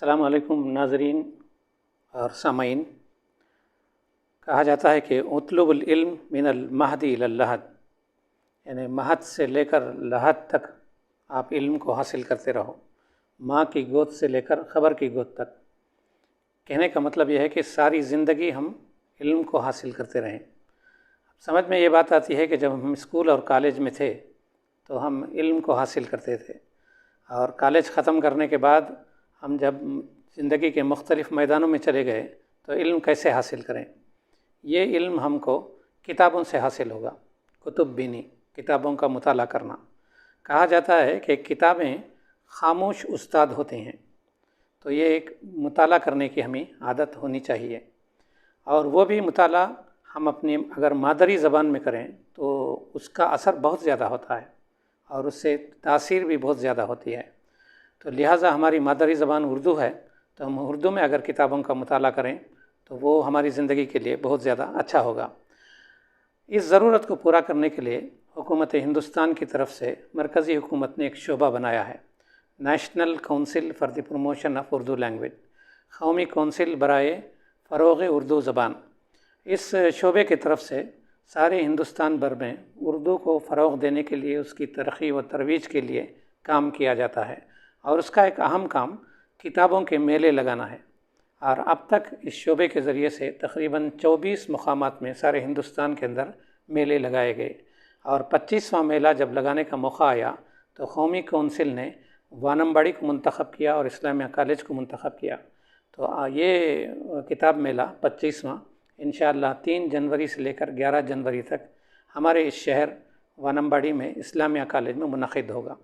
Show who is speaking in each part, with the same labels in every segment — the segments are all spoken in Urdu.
Speaker 1: السلام علیکم ناظرین اور سامعین۔ کہا جاتا ہے کہ اطلب العلم من المہد الی اللحد، یعنی مہد سے لے کر لحد تک آپ علم کو حاصل کرتے رہو، ماں کی گود سے لے کر خبر کی گود تک۔ کہنے کا مطلب یہ ہے کہ ساری زندگی ہم علم کو حاصل کرتے رہیں۔ سمجھ میں یہ بات آتی ہے کہ جب ہم اسکول اور کالج میں تھے تو ہم علم کو حاصل کرتے تھے، اور کالج ختم کرنے کے بعد ہم جب زندگی کے مختلف میدانوں میں چلے گئے تو علم کیسے حاصل کریں؟ یہ علم ہم کو کتابوں سے حاصل ہوگا، کتب بینی، کتابوں کا مطالعہ کرنا۔ کہا جاتا ہے کہ کتابیں خاموش استاد ہوتے ہیں، تو یہ ایک مطالعہ کرنے کی ہمیں عادت ہونی چاہیے، اور وہ بھی مطالعہ ہم اپنی اگر مادری زبان میں کریں تو اس کا اثر بہت زیادہ ہوتا ہے اور اس سے تاثیر بھی بہت زیادہ ہوتی ہے۔ تو لہٰذا ہماری مادری زبان اردو ہے، تو ہم اردو میں اگر کتابوں کا مطالعہ کریں تو وہ ہماری زندگی کے لیے بہت زیادہ اچھا ہوگا۔ اس ضرورت کو پورا کرنے کے لیے حکومت ہندوستان کی طرف سے مرکزی حکومت نے ایک شعبہ بنایا ہے، national council for the promotion of Urdu language, قومی کونسل برائے فروغ اردو زبان۔ اس شعبے کی طرف سے سارے ہندوستان بھر میں اردو کو فروغ دینے کے لیے، اس کی ترقی و ترویج کے لیے کام کیا جاتا ہے، اور اس کا ایک اہم کام کتابوں کے میلے لگانا ہے۔ اور اب تک اس شعبے کے ذریعے سے تقریباً 24 مقامات میں سارے ہندوستان کے اندر میلے لگائے گئے، اور 25واں میلہ جب لگانے کا موقع آیا تو قومی کونسل نے وانمباڑی کو منتخب کیا اور اسلامیہ کالج کو منتخب کیا۔ تو یہ کتاب میلہ 25واں انشاءاللہ 3 جنوری سے لے کر 11 جنوری تک ہمارے اس شہر وانمباڑی میں اسلامیہ کالج میں منعقد ہوگا۔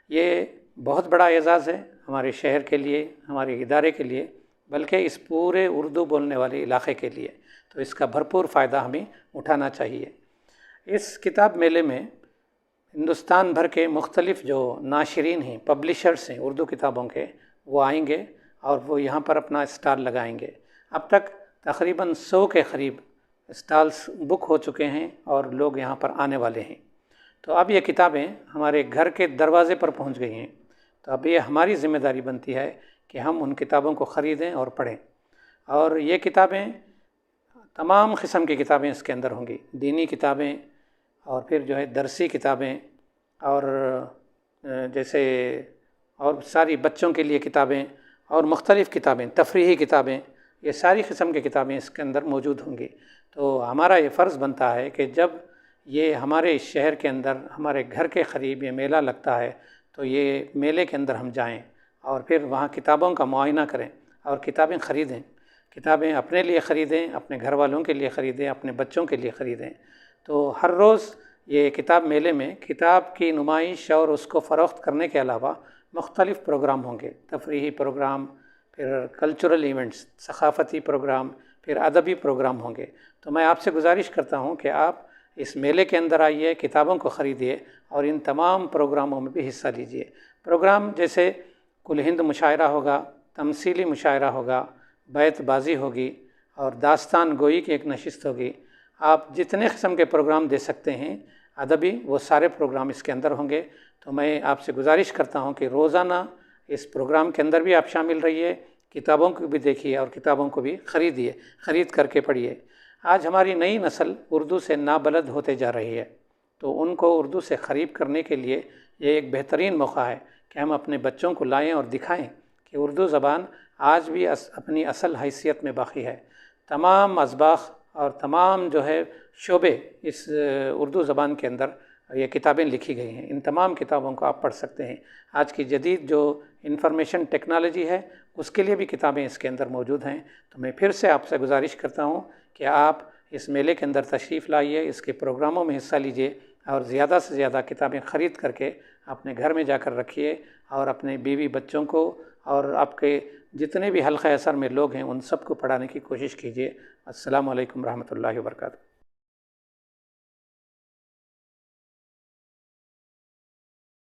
Speaker 1: یہ بہت بڑا اعزاز ہے ہمارے شہر کے لیے، ہمارے ادارے کے لیے، بلکہ اس پورے اردو بولنے والے علاقے کے لیے، تو اس کا بھرپور فائدہ ہمیں اٹھانا چاہیے۔ اس کتاب میلے میں ہندوستان بھر کے مختلف جو ناشرین ہیں، پبلشرز ہیں اردو کتابوں کے، وہ آئیں گے اور وہ یہاں پر اپنا اسٹال لگائیں گے۔ اب تک تقریباً 100 کے قریب اسٹالز بک ہو چکے ہیں اور لوگ یہاں پر آنے والے ہیں۔ تو اب یہ کتابیں ہمارے گھر کے دروازے پر پہنچ گئی ہیں، تو اب یہ ہماری ذمہ داری بنتی ہے کہ ہم ان کتابوں کو خریدیں اور پڑھیں۔ اور یہ کتابیں تمام قسم کی کتابیں اس کے اندر ہوں گی، دینی کتابیں، اور پھر جو ہے درسی کتابیں، اور جیسے اور ساری بچوں کے لیے کتابیں، اور مختلف کتابیں، تفریحی کتابیں، یہ ساری قسم کی کتابیں اس کے اندر موجود ہوں گی۔ تو ہمارا یہ فرض بنتا ہے کہ جب یہ ہمارے اس شہر کے اندر ہمارے گھر کے قریب یہ میلہ لگتا ہے تو یہ میلے کے اندر ہم جائیں اور پھر وہاں کتابوں کا معائنہ کریں اور کتابیں خریدیں۔ کتابیں اپنے لیے خریدیں، اپنے گھر والوں کے لیے خریدیں، اپنے بچوں کے لیے خریدیں۔ تو ہر روز یہ کتاب میلے میں کتاب کی نمائش اور اس کو فروخت کرنے کے علاوہ مختلف پروگرام ہوں گے، تفریحی پروگرام، پھر کلچرل ایونٹس، ثقافتی پروگرام، پھر ادبی پروگرام ہوں گے۔ تو میں آپ سے گزارش کرتا ہوں کہ آپ اس میلے کے اندر آئیے، کتابوں کو خریدیے اور ان تمام پروگراموں میں بھی حصہ لیجیے۔ پروگرام جیسے کل ہند مشاعرہ ہوگا، تمثیلی مشاعرہ ہوگا، بیت بازی ہوگی، اور داستان گوئی کی ایک نشست ہوگی۔ آپ جتنے قسم کے پروگرام دے سکتے ہیں ادبی، وہ سارے پروگرام اس کے اندر ہوں گے۔ تو میں آپ سے گزارش کرتا ہوں کہ روزانہ اس پروگرام کے اندر بھی آپ شامل رہیے، کتابوں کو بھی دیکھیے اور کتابوں کو بھی خریدیے، خرید کر کے پڑھیے۔ آج ہماری نئی نسل اردو سے نابلد ہوتے جا رہی ہے، تو ان کو اردو سے قریب کرنے کے لیے یہ ایک بہترین موقع ہے کہ ہم اپنے بچوں کو لائیں اور دکھائیں کہ اردو زبان آج بھی اپنی اصل حیثیت میں باقی ہے۔ تمام اسباق اور تمام جو ہے شعبے اس اردو زبان کے اندر یہ کتابیں لکھی گئی ہیں، ان تمام کتابوں کو آپ پڑھ سکتے ہیں۔ آج کی جدید جو انفارمیشن ٹیکنالوجی ہے اس کے لیے بھی کتابیں اس کے اندر موجود ہیں۔ تو میں پھر سے آپ سے گزارش کرتا ہوں کہ آپ اس میلے کے اندر تشریف لائیے، اس کے پروگراموں میں حصہ لیجیے، اور زیادہ سے زیادہ کتابیں خرید کر کے اپنے گھر میں جا کر رکھیے، اور اپنے بیوی بچوں کو اور آپ کے جتنے بھی حلقہ اثر میں لوگ ہیں ان سب کو پڑھانے کی کوشش کیجیے۔ السلام علیکم ورحمۃ اللہ وبرکاتہ۔